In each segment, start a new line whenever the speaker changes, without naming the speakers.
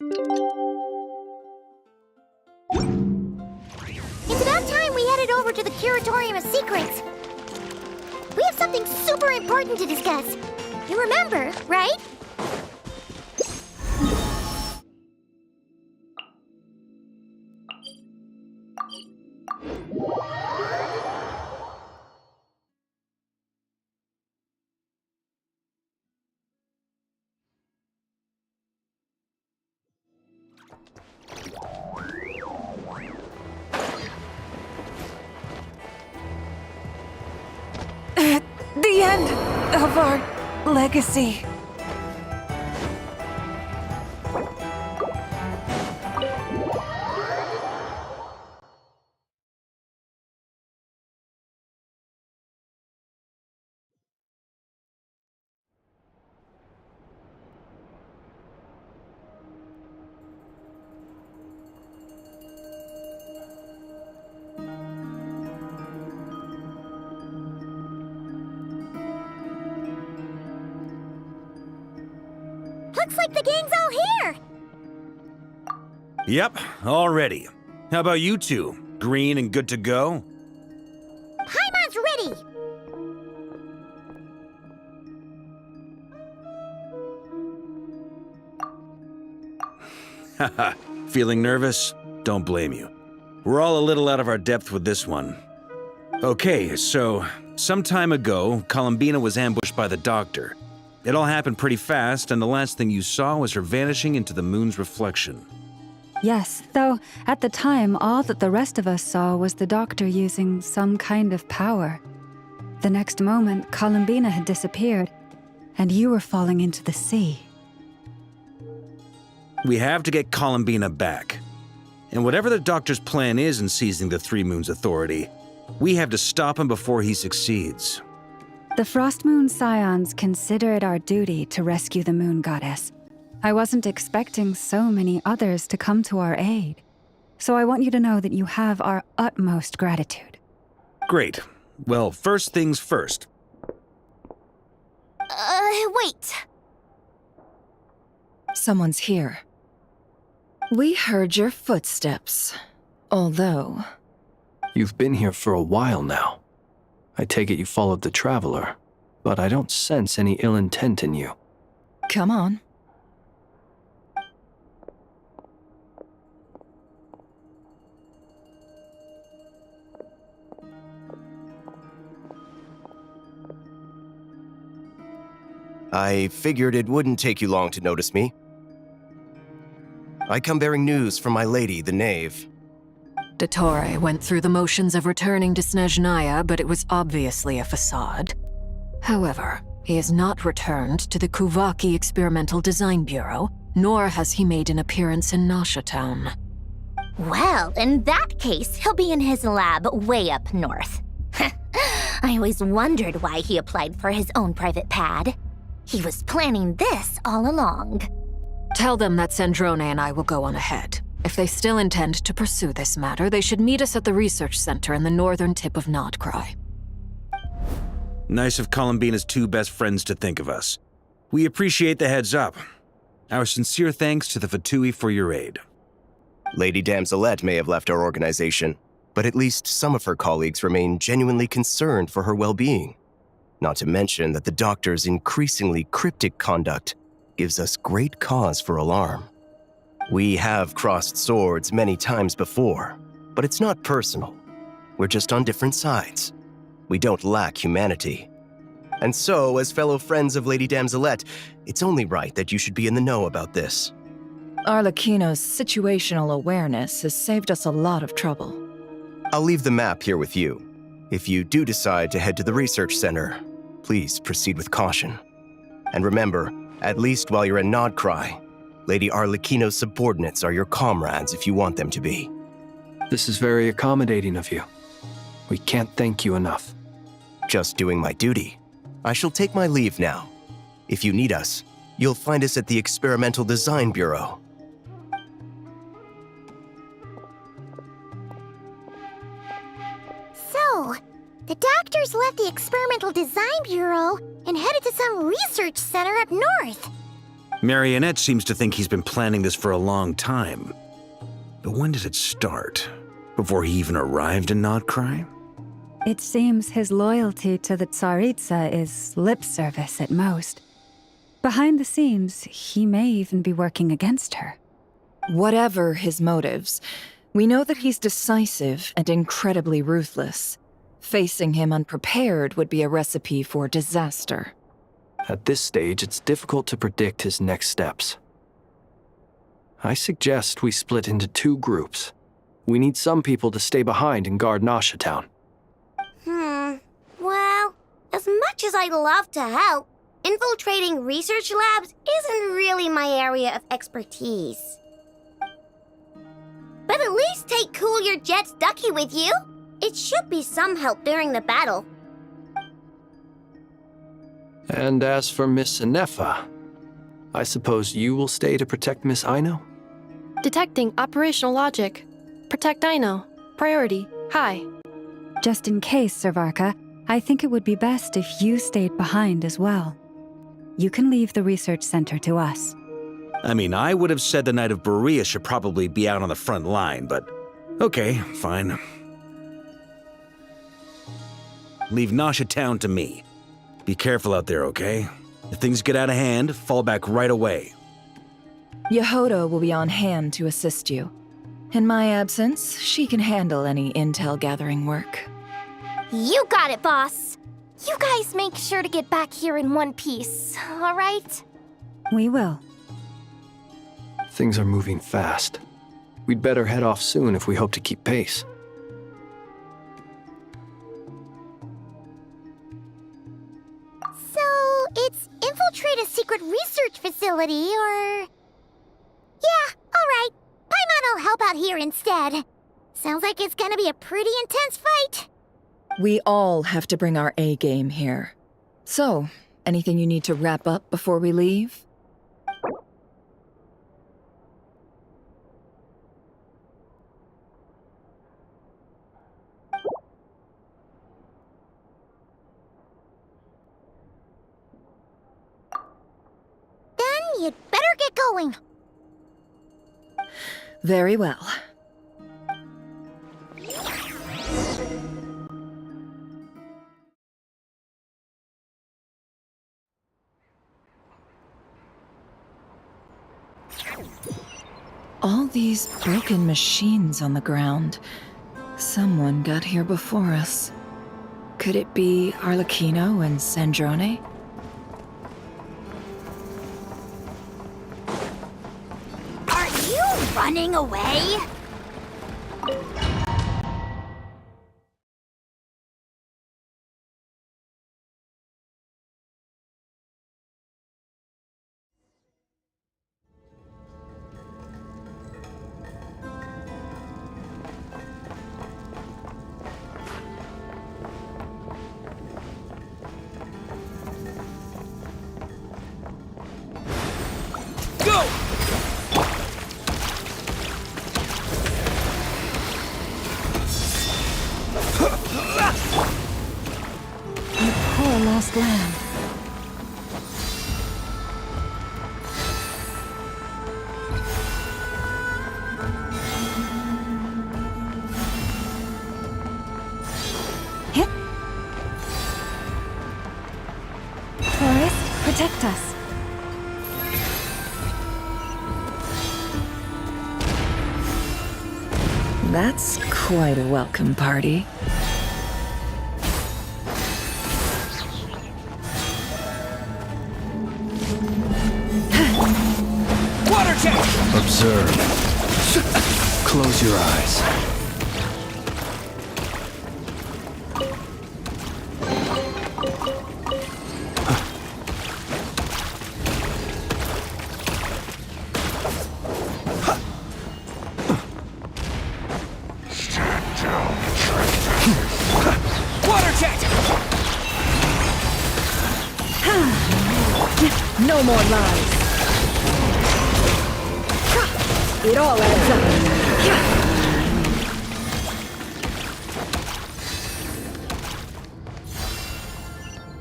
It's about time we headed over to the Curatorium of Secrets. We have something super important to discuss. You remember, right?
The end of our legacy.
Looks like the gang's all here!
Yep, all ready. How about you two? Green and good to go?
Paimon's ready!
Haha, feeling nervous? Don't blame you. We're all a little out of our depth with this one. Okay, so, some time ago, Columbina was ambushed by the doctor. It all happened pretty fast, and the last thing you saw was her vanishing into the moon's reflection.
Yes, though at the time, all that the rest of us saw was the doctor using some kind of power. The next moment, Columbina had disappeared, and you were falling into the sea.
We have to get Columbina back. And whatever the doctor's plan is in seizing the Three Moons Authority, we have to stop him before he succeeds.
The Frost Moon Scions consider it our duty to rescue the Moon Goddess. I wasn't expecting so many others to come to our aid. So I want you to know that you have our utmost gratitude.
Great. Well, first things first.
Wait.
Someone's here. We heard your footsteps. Although...
You've been here for a while now. I take it you followed the Traveler, but I don't sense any ill intent in you.
Come on.
I figured it wouldn't take you long to notice me. I come bearing news from my lady, the Knave.
Dottore went through the motions of returning to Snezhnaya, but it was obviously a facade. However, he has not returned to the Kuvaki Experimental Design Bureau, nor has he made an appearance in Nasha Town.
Well, in that case, he'll be in his lab way up north. I always wondered why he applied for his own private pad. He was planning this all along.
Tell them that Sandrone and I will go on ahead. If they still intend to pursue this matter, they should meet us at the research center in the northern tip of nod-krai.
Nice of Columbina's two best friends to think of us. We appreciate the heads up. Our sincere thanks to the Fatui for your aid.
Lady Damselette may have left our organization, but at least some of her colleagues remain genuinely concerned for her well-being. Not to mention that the doctor's increasingly cryptic conduct gives us great cause for alarm. We have crossed swords many times before, but it's not personal. We're just on different sides. We don't lack humanity. And so, as fellow friends of Lady Damselette, it's only right that you should be in the know about this.
Arlecchino's situational awareness has saved us a lot of trouble.
I'll leave the map here with you. If you do decide to head to the research center, please proceed with caution. And remember, at least while you're in nod-krai, Lady Arlecchino's subordinates are your comrades if you want them to be.
This is very accommodating of you. We can't thank you enough.
Just doing my duty. I shall take my leave now. If you need us, you'll find us at the Experimental Design Bureau.
So, the doctors left the Experimental Design Bureau and headed to some research center up north.
Marionette seems to think he's been planning this for a long time. But when did it start? Before he even arrived in nod-krai?
It seems his loyalty to the Tsaritsa is lip service at most. Behind the scenes, he may even be working against her.
Whatever his motives, we know that he's decisive and incredibly ruthless. Facing him unprepared would be a recipe for disaster.
At this stage, it's difficult to predict his next steps. I suggest we split into 2 groups. We need some people to stay behind and guard Nasha Town.
Well, as much as I'd love to help, infiltrating research labs isn't really my area of expertise. But at least take Cool Your Jet's ducky with you. It should be some help during the battle.
And as for Miss Inefa, I suppose you will stay to protect Miss Aino?
Detecting operational logic. Protect Aino. Priority. High.
Just in case, Sir Varka, I think it would be best if you stayed behind as well. You can leave the research center to us.
I mean, I would have said the Knight of Berea should probably be out on the front line, but okay, fine. Leave Nasha Town to me. Be careful out there, okay? If things get out of hand, fall back right away.
Yehoda will be on hand to assist you. In my absence, she can handle any intel gathering work.
You got it, boss. You guys make sure to get back here in one piece, all right?
We will.
Things are moving fast. We'd better head off soon if we hope to keep pace.
So, it's infiltrate a secret research facility, or... Yeah, alright. Paimon will help out here instead. Sounds like it's gonna be a pretty intense fight.
We all have to bring our A game here. So, anything you need to wrap up before we leave?
Then you'd better get going.
Very well. All these broken machines on the ground. Someone got here before us. Could it be Arlecchino and Sandrone?
Are you running away?
Poor lost lamb. Hit. Forest, protect us.
That's quite a welcome party.
Observe. Close your eyes.
No more lies. It all adds up.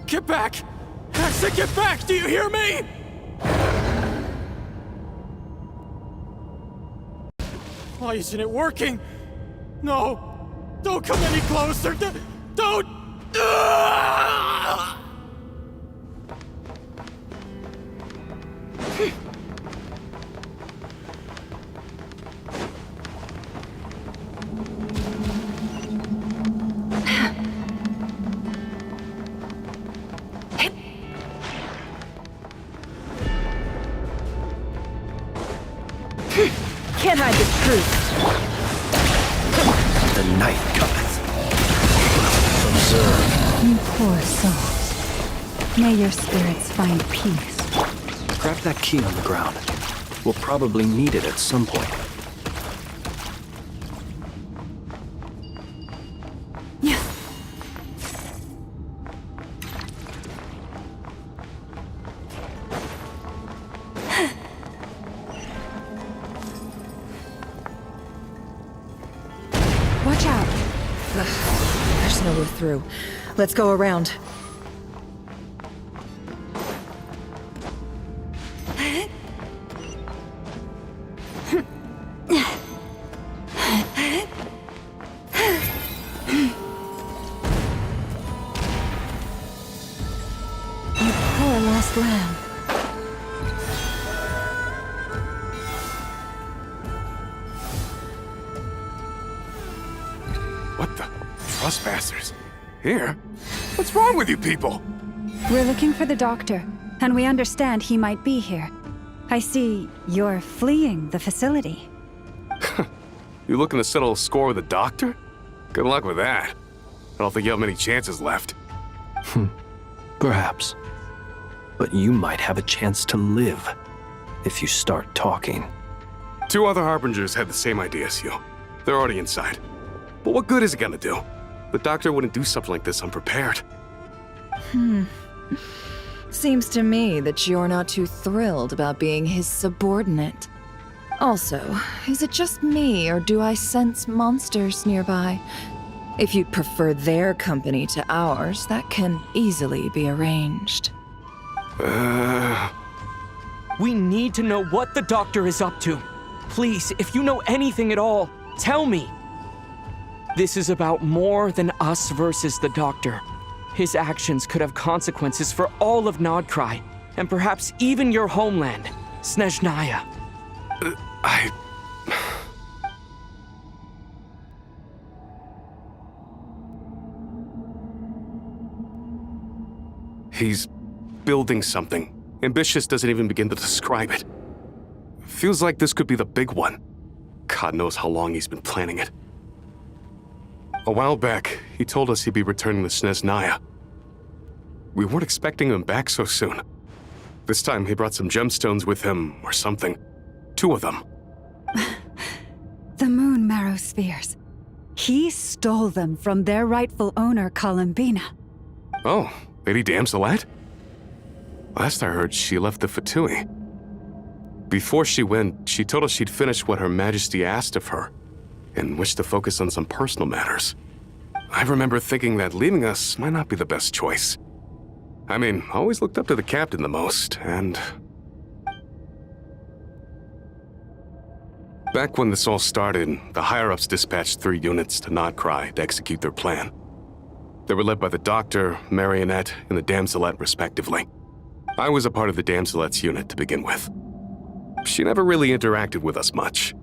Get back! I said get back! Do you hear me? Why isn't it working? No! Don't come any closer! Don't!
Can't hide the truth.
The night cometh. Observe.
You poor souls. May your spirits find peace.
Grab that key on the ground. We'll probably need it at some point.
Watch out. There's no way through. Let's go around.
You poor lost lamb.
What the? Trespassers? Here? What's wrong with you people?
We're looking for the doctor, and we understand he might be here. I see you're fleeing the facility.
You looking to settle a score with the doctor? Good luck with that. I don't think you have many chances left.
Perhaps. But you might have a chance to live if you start talking.
2 other harbingers had the same idea as you. They're already inside. But what good is it gonna do? The doctor wouldn't do something like this unprepared.
Seems to me that you're not too thrilled about being his subordinate. Also, is it just me, or do I sense monsters nearby? If you'd prefer their company to ours, that can easily be arranged.
We need to know what the doctor is up to. Please, if you know anything at all, tell me. This is about more than us versus the doctor. His actions could have consequences for all of Nod-krai, and perhaps even your homeland, Snezhnaya.
He's building something. Ambitious doesn't even begin to describe it. Feels like this could be the big one. God knows how long he's been planning it. A while back, he told us he'd be returning to Snezhnaya. We weren't expecting him back so soon. This time he brought some gemstones with him, or something. 2 of them.
The moon marrow spheres. He stole them from their rightful owner, Columbina.
Oh, Lady Damselet? Last I heard, she left the Fatui. Before she went, she told us she'd finished what Her Majesty asked of her, and wished to focus on some personal matters. I remember thinking that leaving us might not be the best choice. I mean, I always looked up to the captain the most, and... Back when this all started, the higher-ups dispatched 3 units to Nod-krai to execute their plan. They were led by the Doctor, Marionette, and the Damselet, respectively. I was a part of the Damselet's unit to begin with. She never really interacted with us much.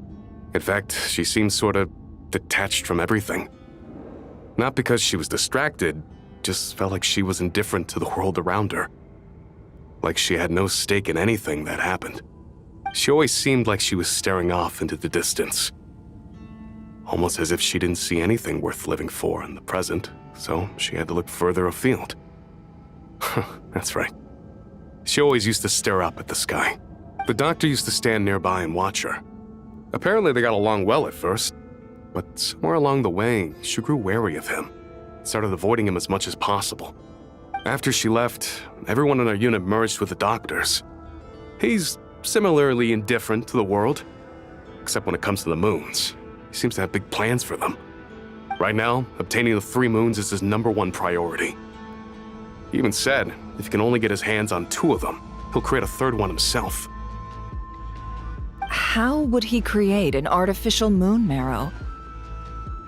In fact, she seemed sort of detached from everything. Not because she was distracted, just felt like she was indifferent to the world around her. Like she had no stake in anything that happened. She always seemed like she was staring off into the distance. Almost as if she didn't see anything worth living for in the present, so she had to look further afield. That's right. She always used to stare up at the sky. The Doctor used to stand nearby and watch her. Apparently they got along well at first, but somewhere along the way, she grew wary of him, started avoiding him as much as possible. After she left, everyone in our unit merged with the Doctor's. He's similarly indifferent to the world, except when it comes to the moons. He seems to have big plans for them. Right now, obtaining the 3 moons is his #1 priority. He even said if he can only get his hands on 2 of them, he'll create a 3rd one himself.
how would he create an artificial moon marrow?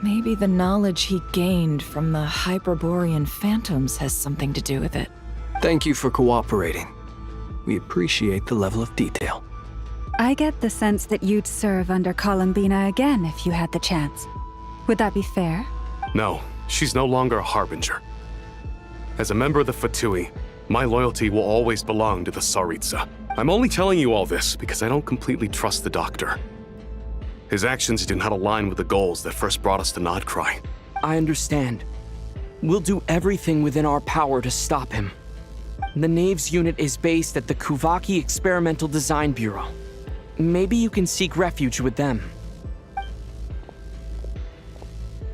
Maybe the knowledge he gained from the Hyperborean phantoms has something to do with it.
Thank you for cooperating. We appreciate the level of detail.
I get the sense that you'd serve under Columbina again if you had the chance. Would that be fair?
No, she's no longer a harbinger. As a member of the Fatui, my loyalty will always belong to the Tsaritsa. I'm only telling you all this because I don't completely trust the Doctor. His actions do not align with the goals that first brought us to nod-krai.
I understand. We'll do everything within our power to stop him. The Knaves unit is based at the Kuvaki Experimental Design Bureau. Maybe you can seek refuge with them.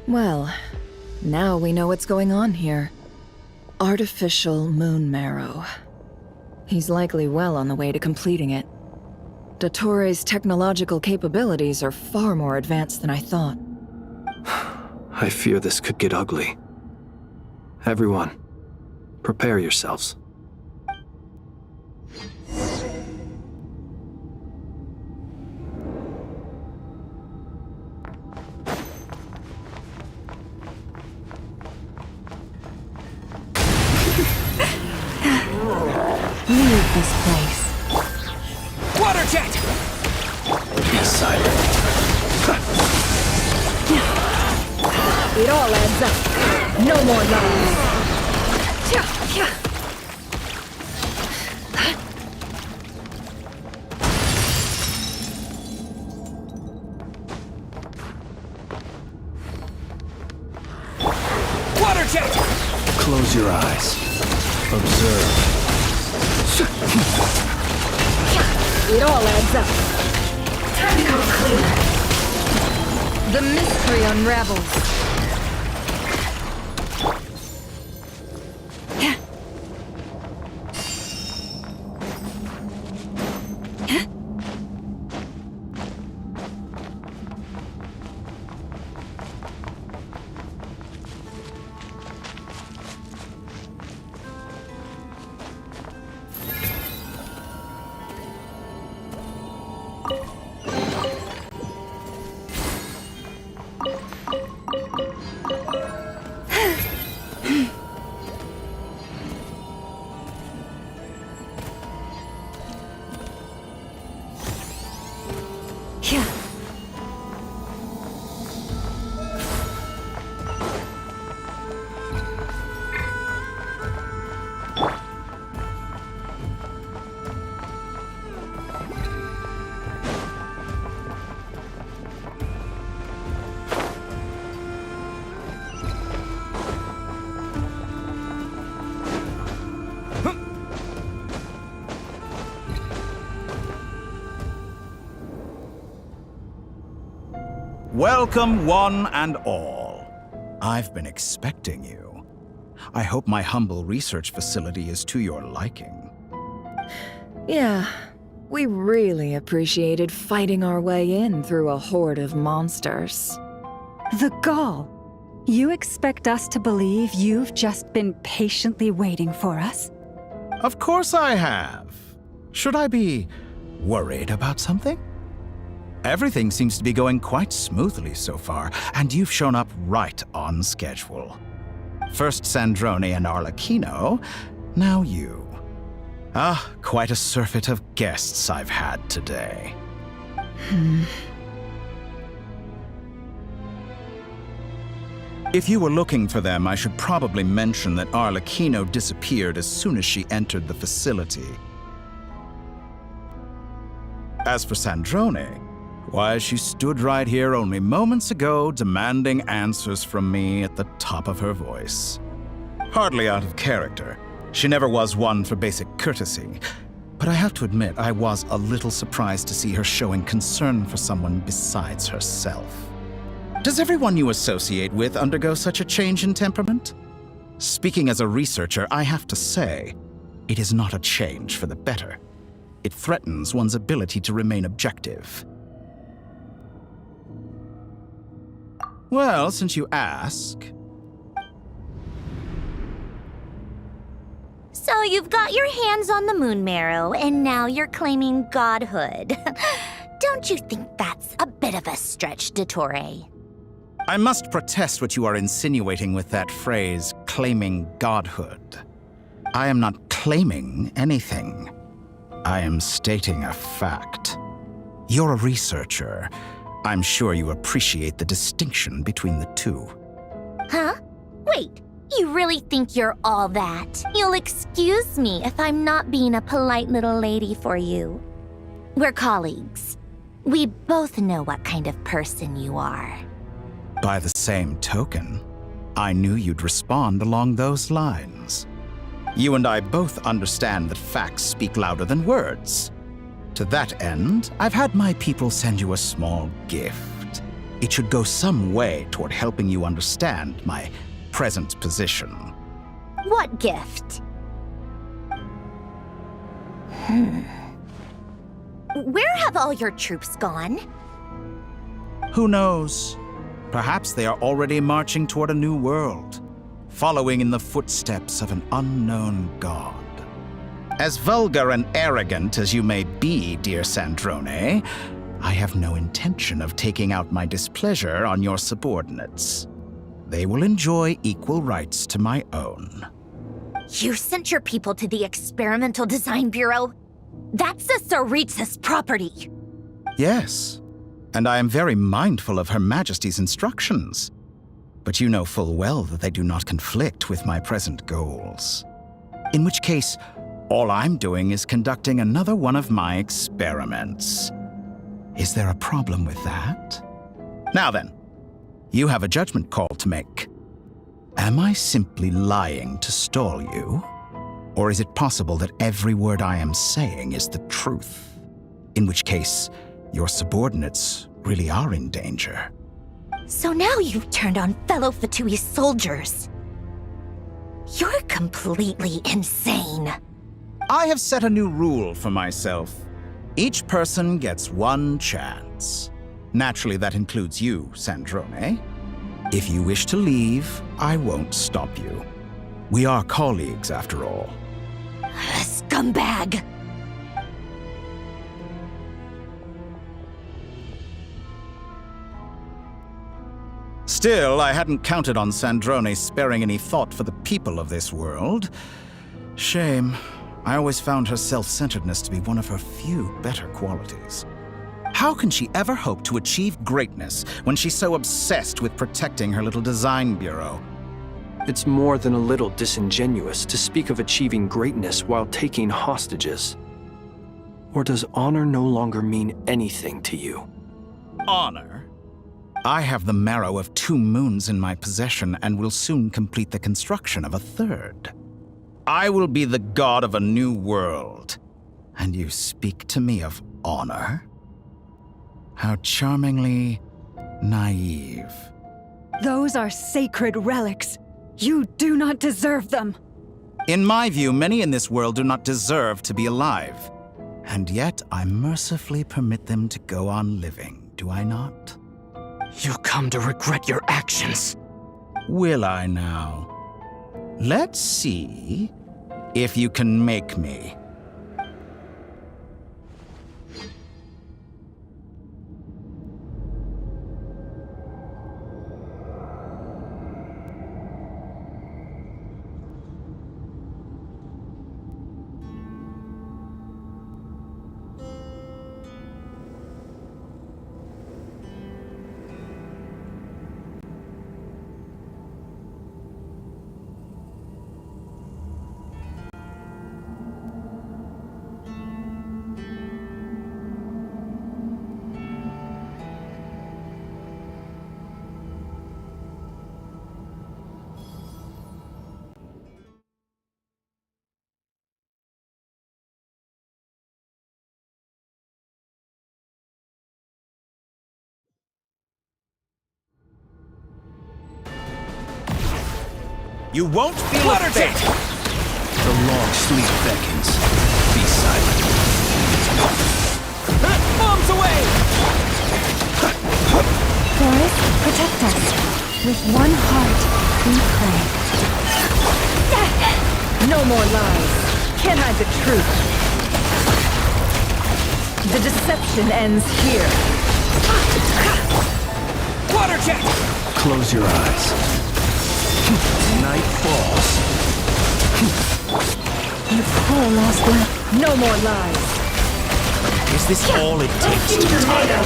Well, now we know what's going on here. Artificial moon marrow. He's likely well on the way to completing it. Dottore's technological capabilities are far more advanced than I thought.
I fear this could get ugly. Everyone, prepare yourselves.
Leave this place.
Water jet!
Be silent.
It all adds up. No more lies.
Water jet!
Close your eyes. Observe.
It all adds up.
Time to come clean.
The mystery unravels.
Welcome, one and all. I've been expecting you. I hope my humble research facility is to your liking.
Yeah, we really appreciated fighting our way in through a horde of monsters.
The gall. You expect us to believe you've just been patiently waiting for us?
Of course I have. Should I be worried about something? Everything seems to be going quite smoothly so far, and you've shown up right on schedule. First Sandrone and Arlecchino, now you. Ah, quite a surfeit of guests I've had today. If you were looking for them, I should probably mention that Arlecchino disappeared as soon as she entered the facility. As for Sandrone, why, she stood right here only moments ago demanding answers from me at the top of her voice. Hardly out of character. She never was one for basic courtesy. But I have to admit, I was a little surprised to see her showing concern for someone besides herself. Does everyone you associate with undergo such a change in temperament? Speaking as a researcher, I have to say, it is not a change for the better. It threatens one's ability to remain objective. Well, since you ask...
So you've got your hands on the moon marrow, and now you're claiming godhood. Don't you think that's a bit of a stretch, dottore?
I must protest what you are insinuating with that phrase, claiming godhood. I am not claiming anything. I am stating a fact. You're a researcher. I'm sure you appreciate the distinction between the two.
Huh? Wait, you really think you're all that? You'll excuse me if I'm not being a polite little lady for you. We're colleagues. We both know what kind of person you are.
By the same token, I knew you'd respond along those lines. You and I both understand that facts speak louder than words. To that end, I've had my people send you a small gift. It should go some way toward helping you understand my present position.
What gift? Where have all your troops gone?
Who knows? Perhaps they are already marching toward a new world, following in the footsteps of an unknown god. As vulgar and arrogant as you may be, dear Sandrone, I have no intention of taking out my displeasure on your subordinates. They will enjoy equal rights to my own.
You sent your people to the Experimental Design Bureau? That's a Tsaritsa's property.
Yes, and I am very mindful of Her Majesty's instructions. But you know full well that they do not conflict with my present goals. In which case, all I'm doing is conducting another one of my experiments. Is there a problem with that? Now then, you have a judgment call to make. Am I simply lying to stall you? Or is it possible that every word I am saying is the truth? In which case, your subordinates really are in danger.
So now you've turned on fellow Fatui soldiers. You're completely insane.
I have set a new rule for myself. Each person gets one chance. Naturally, that includes you, Sandrone. If you wish to leave, I won't stop you. We are colleagues, after all.
Scumbag!
Still, I hadn't counted on Sandrone sparing any thought for the people of this world. Shame. I always found her self-centeredness to be one of her few better qualities. How can she ever hope to achieve greatness when she's so obsessed with protecting her little design bureau?
It's more than a little disingenuous to speak of achieving greatness while taking hostages. Or does honor no longer mean anything to you?
Honor? I have the marrow of 2 moons in my possession and will soon complete the construction of a 3rd. I will be the god of a new world. And you speak to me of honor? How charmingly naive.
Those are sacred relics. You do not deserve them.
In my view, many in this world do not deserve to be alive. And yet, I mercifully permit them to go on living, do I not?
You'll come to regret your actions.
Will I now? Let's see if you can make me. You won't feel a thing!
The long sleep beckons. Be silent.
Bombs away!
Forest, protect us. With one heart, we pray.
No more lies. Can't hide the truth. The deception ends here.
Water jet!
Close your eyes. Night falls.
You poor lost lamp. No more lies.
Is this all it takes to tie them?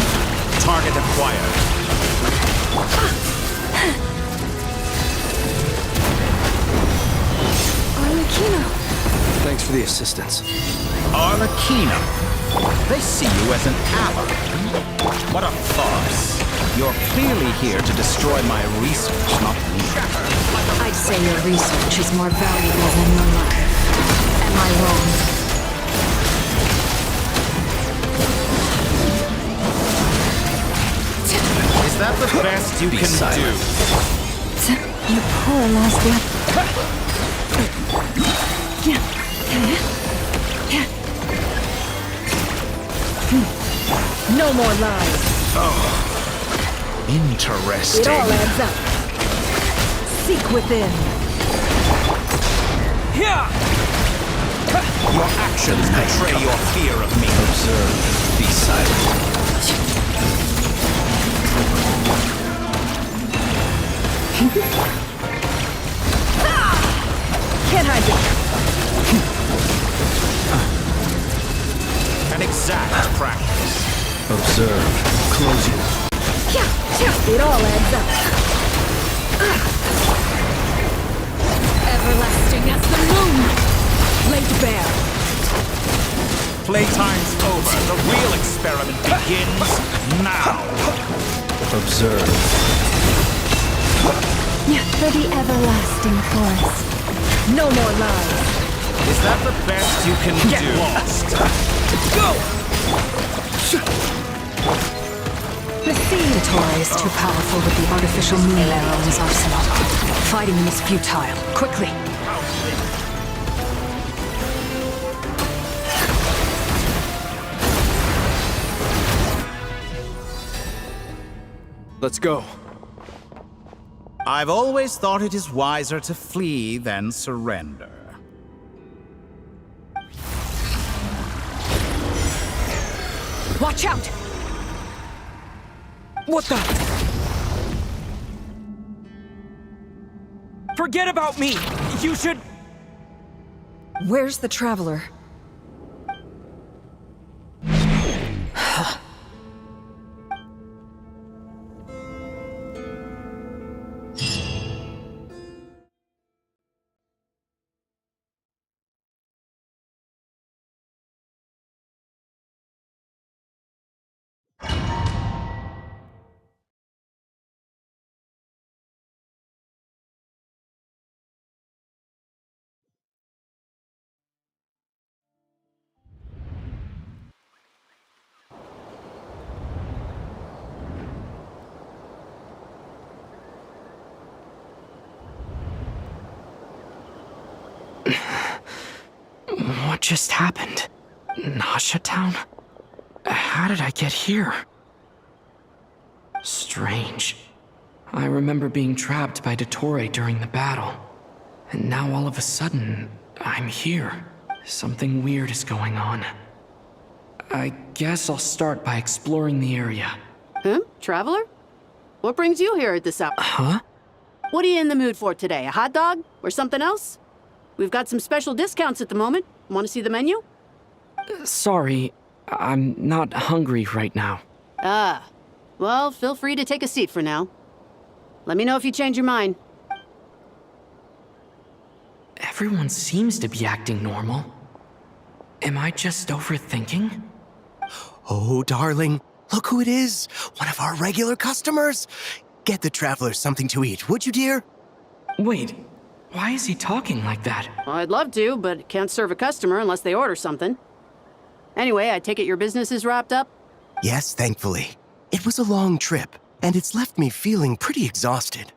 Target acquired.
Arlecchino.
Thanks for the assistance.
Arlecchino. They see you as an ally. What a farce. You're clearly here to destroy my research, not me.
I'd say your research is more valuable than your life. Am I wrong?
Is that the best you can do?
You poor lost lamp. No more lies.
Interesting.
It all adds up. Seek within.
Your actions betray your fear of me.
Observe. Be silent.
Can't hide it.
An exact practice.
Observe. Close your...
It all adds up. Everlasting as the moon. Laid bare.
Playtime's over. The real experiment begins now.
Observe.
For the everlasting forest.
No more lies.
Is that the best you can do? Get lost.
Go!
Dottore is too powerful with the artificial moon arrow in his arsenal. Fighting him is futile. Quickly!
Let's go.
I've always thought it is wiser to flee than surrender.
Watch out! What the? Forget about me! You should...
Where's the traveler?
What just happened? Nasha Town? How did I get here? Strange. I remember being trapped by dottore during the battle. And now all of a sudden, I'm here. Something weird is going on. I guess I'll start by exploring the area.
Huh? Traveler? What brings you here at this hour?
Huh?
What are you in the mood for today? A hot dog? Or something else? We've got some special discounts at the moment. Want to see the menu?
Sorry, I'm not hungry right now.
Ah. Well, feel free to take a seat for now. Let me know if you change your mind.
Everyone seems to be acting normal. Am I just overthinking?
Oh, darling, look who it is. One of our regular customers. Get the traveler something to eat, would you, dear?
Wait, why is he talking like that?
Well, I'd love to, but can't serve a customer unless they order something. Anyway, I take it your business is wrapped up?
Yes, thankfully. It was a long trip, and it's left me feeling pretty exhausted.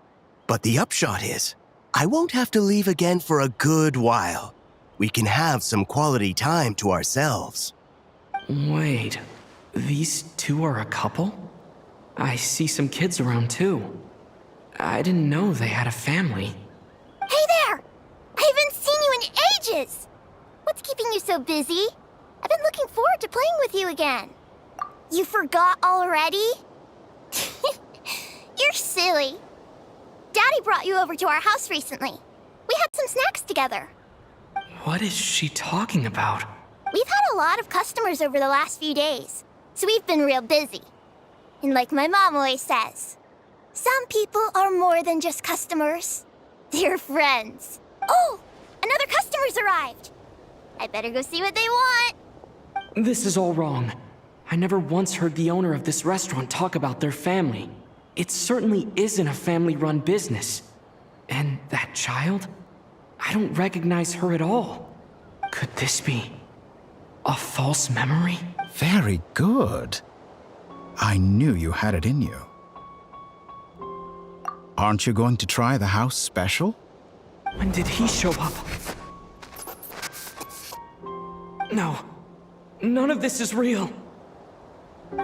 But the upshot is, I won't have to leave again for a good while. We can have some quality time to ourselves.
Wait, these two are a couple? I see some kids around too. I didn't know they had a family.
Hey there! I haven't seen you in ages! What's keeping you so busy? I've been looking forward to playing with you again. You forgot already? You're silly. Daddy brought you over to our house recently. We had some snacks together.
What is she talking about?
We've had a lot of customers over the last few days, so we've been real busy. And like my mom always says, some people are more than just customers. They're friends. Oh, another customer's arrived. I better go see what they want.
This is all wrong. I never once heard the owner of this restaurant talk about their family. It certainly isn't a family-run business. And that child? I don't recognize her at all. Could this be a false memory?
Very good. I knew you had it in you. Aren't you going to try the house special?
When did he show up? No. None of this is real.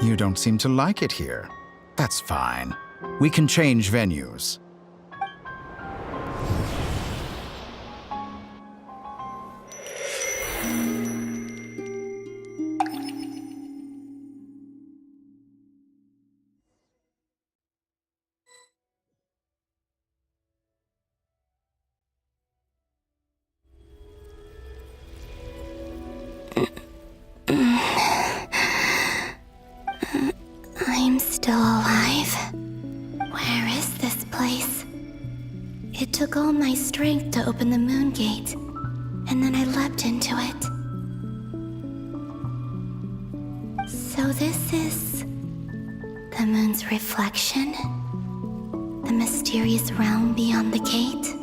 You don't seem to like it here. That's fine. We can change venues.
I'm still alive. Where is this place? It took all my strength to open the moon gate, and then I leapt into it. So this is the moon's reflection? The mysterious realm beyond the gate?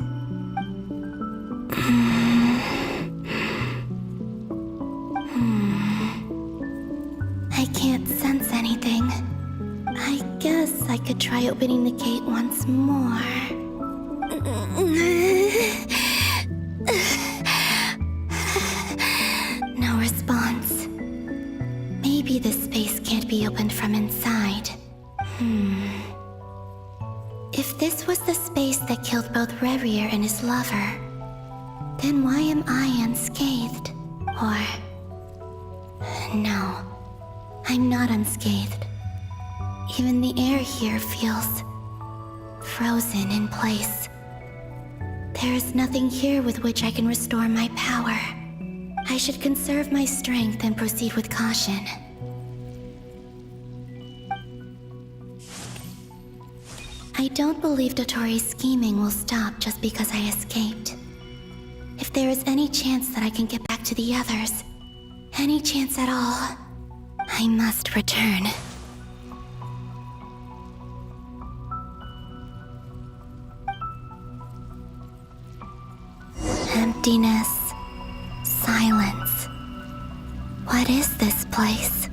I can't sense anything. I guess I could try opening the gate once more. No response. Maybe this space can't be opened from inside. If this was the space that killed both Revier and his lover, then why am I unscathed? Or... no, I'm not unscathed. Even the air here feels frozen in place. There is nothing here with which I can restore my power. I should conserve my strength and proceed with caution. I don't believe Dottore's scheming will stop just because I escaped. If there is any chance that I can get back to the others, any chance at all, I must return. Emptiness, silence. What is this place?